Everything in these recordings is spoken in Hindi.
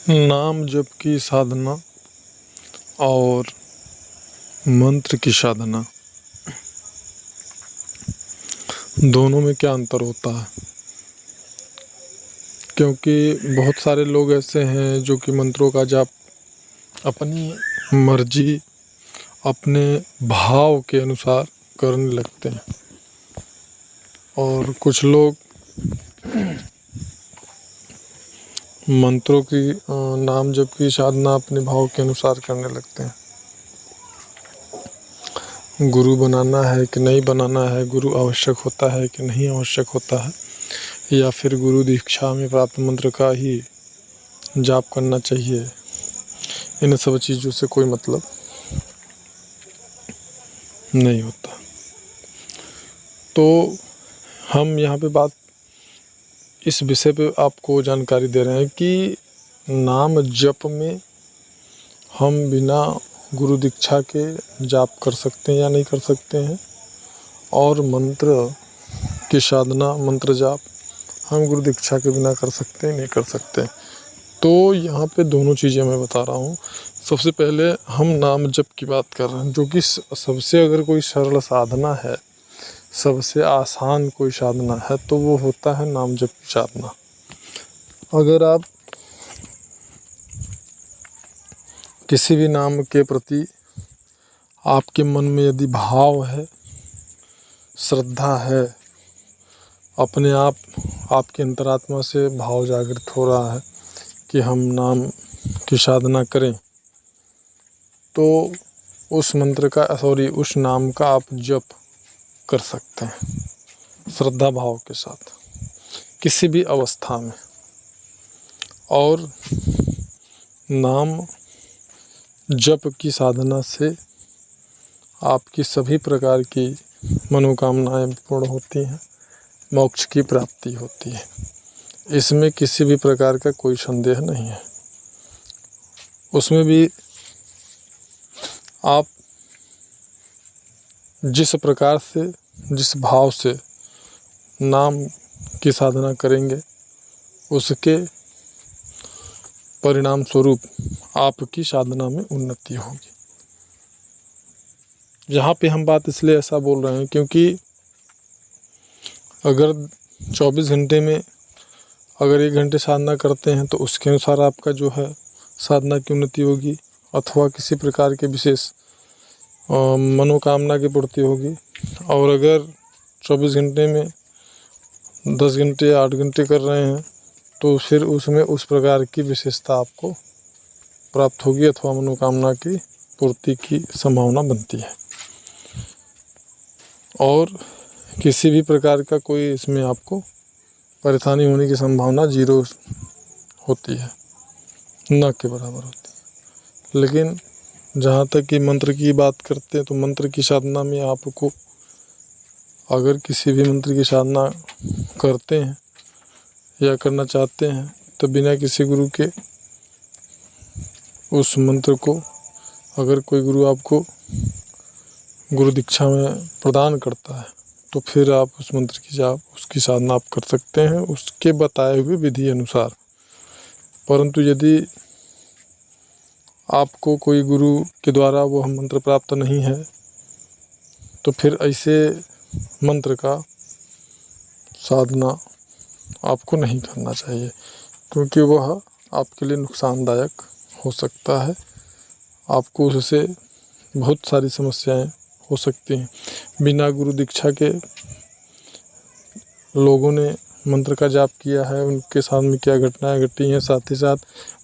नाम जप की साधना और मंत्र की साधना दोनों में क्या अंतर होता है? क्योंकि बहुत सारे लोग ऐसे हैं जो कि मंत्रों का जाप अपनी मर्जी, अपने भाव के अनुसार करने लगते हैं, और कुछ लोग मंत्रों की नाम जप की साधना अपने भाव के अनुसार करने लगते हैं। गुरु बनाना है कि नहीं बनाना है, गुरु आवश्यक होता है कि नहीं आवश्यक होता है, या फिर गुरु दीक्षा में प्राप्त मंत्र का ही जाप करना चाहिए, इन सब चीज़ों से कोई मतलब नहीं होता। तो हम यहाँ पे बात इस विषय पे आपको जानकारी दे रहे हैं कि नाम जप में हम बिना गुरु दीक्षा के जाप कर सकते हैं या नहीं कर सकते हैं, और मंत्र की साधना, मंत्र जाप हम गुरु दीक्षा के बिना कर सकते हैं नहीं कर सकते। तो यहाँ पे दोनों चीज़ें मैं बता रहा हूँ। सबसे पहले हम नाम जप की बात कर रहे हैं, जो कि सबसे अगर कोई सरल साधना है, सबसे आसान कोई साधना है, तो वो होता है नाम जप की साधना। अगर आप किसी भी नाम के प्रति आपके मन में यदि भाव है, श्रद्धा है, अपने आप आपके अंतरात्मा से भाव जागृत हो रहा है कि हम नाम की साधना करें, तो उस मंत्र का उस नाम का आप जप कर सकते हैं श्रद्धा भाव के साथ किसी भी अवस्था में। और नाम जप की साधना से आपकी सभी प्रकार की मनोकामनाएं पूर्ण होती हैं, मोक्ष की प्राप्ति होती है। इसमें किसी भी प्रकार का कोई संदेह नहीं है। उसमें भी आप जिस प्रकार से, जिस भाव से नाम की साधना करेंगे, उसके परिणाम स्वरूप आपकी साधना में उन्नति होगी। यहाँ पे हम बात इसलिए ऐसा बोल रहे हैं क्योंकि अगर 24 घंटे में अगर 1 घंटे साधना करते हैं तो उसके अनुसार आपका जो है साधना की उन्नति होगी, अथवा किसी प्रकार के विशेष मनोकामना की पूर्ति होगी। और अगर 24 घंटे में 10 घंटे 8 घंटे कर रहे हैं तो फिर उसमें उस प्रकार की विशेषता आपको प्राप्त होगी, अथवा मनोकामना की पूर्ति की संभावना बनती है, और किसी भी प्रकार का कोई इसमें आपको परेशानी होने की संभावना 0 होती है, न के बराबर होती है। लेकिन जहाँ तक कि मंत्र की बात करते हैं, तो मंत्र की साधना में आपको अगर किसी भी मंत्र की साधना करते हैं या करना चाहते हैं, तो बिना किसी गुरु के उस मंत्र को, अगर कोई गुरु आपको गुरु दीक्षा में प्रदान करता है, तो फिर आप उस मंत्र की जाप, उसकी साधना आप कर सकते हैं उसके बताए हुए विधि अनुसार। परंतु यदि आपको कोई गुरु के द्वारा वो मंत्र प्राप्त नहीं है, तो फिर ऐसे मंत्र का साधना आपको नहीं करना चाहिए, क्योंकि वह आपके लिए नुकसानदायक हो सकता है। आपको उससे बहुत सारी समस्याएं हो सकती हैं। बिना गुरु दीक्षा के लोगों ने मंत्र का जाप किया है, उनके साथ में क्या घटनाएं घटी हैं, साथ ही साथ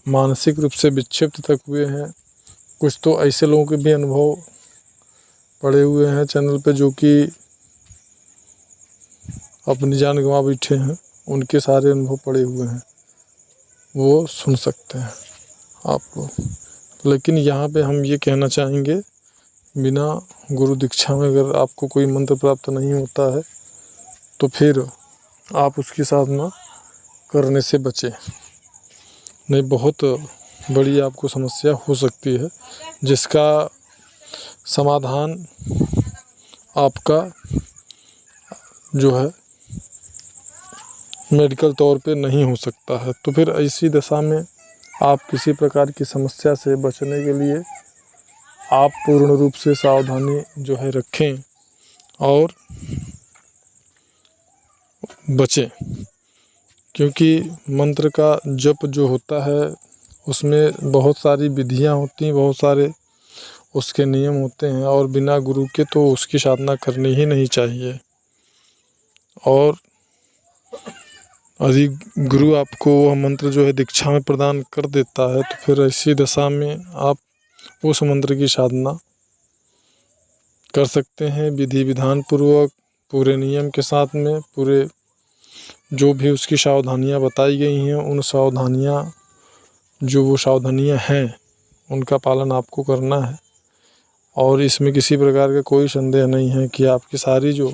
मानसिक रूप से विक्षिप्त तक हुए हैं। कुछ तो ऐसे लोगों के भी अनुभव पड़े हुए हैं चैनल पे, जो कि अपनी जान गंवा बैठे हैं, उनके सारे अनुभव पड़े हुए हैं, वो सुन सकते हैं आप लोग। लेकिन यहाँ पे हम ये कहना चाहेंगे, बिना गुरु दीक्षा में अगर आपको कोई मंत्र प्राप्त नहीं होता है, तो फिर आप उसकी साधना करने से बचें, नहीं बहुत बड़ी आपको समस्या हो सकती है, जिसका समाधान आपका जो है मेडिकल तौर पे नहीं हो सकता है। तो फिर ऐसी दशा में आप किसी प्रकार की समस्या से बचने के लिए आप पूर्ण रूप से सावधानी जो है रखें और बचें, क्योंकि मंत्र का जप जो होता है उसमें बहुत सारी विधियां होती हैं, बहुत सारे उसके नियम होते हैं और बिना गुरु के तो उसकी साधना करनी ही नहीं चाहिए। और यदि गुरु आपको वह मंत्र जो है दीक्षा में प्रदान कर देता है तो फिर ऐसी दशा में आप उस मंत्र की साधना कर सकते हैं विधि विधान पूर्वक, पूरे नियम के साथ में, पूरे जो भी उसकी सावधानियां बताई गई हैं उन सावधानियां जो वो सावधानियां हैं उनका पालन आपको करना है। और इसमें किसी प्रकार का कोई संदेह नहीं है कि आपकी सारी जो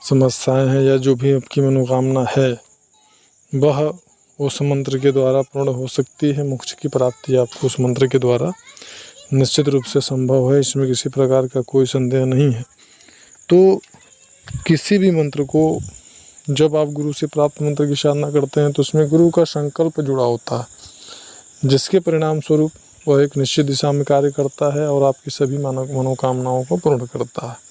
समस्याएं हैं या जो भी आपकी मनोकामना है वह उस मंत्र के द्वारा पूर्ण हो सकती है। मोक्ष की प्राप्ति आपको उस मंत्र के द्वारा निश्चित रूप से संभव है, इसमें किसी प्रकार का कोई संदेह नहीं है। तो किसी भी मंत्र को जब आप गुरु से प्राप्त मंत्र की साधना करते हैं तो उसमें गुरु का संकल्प जुड़ा होता है, जिसके परिणाम स्वरूप वह एक निश्चित दिशा में कार्य करता है और आपकी सभी मनोकामनाओं को पूर्ण करता है।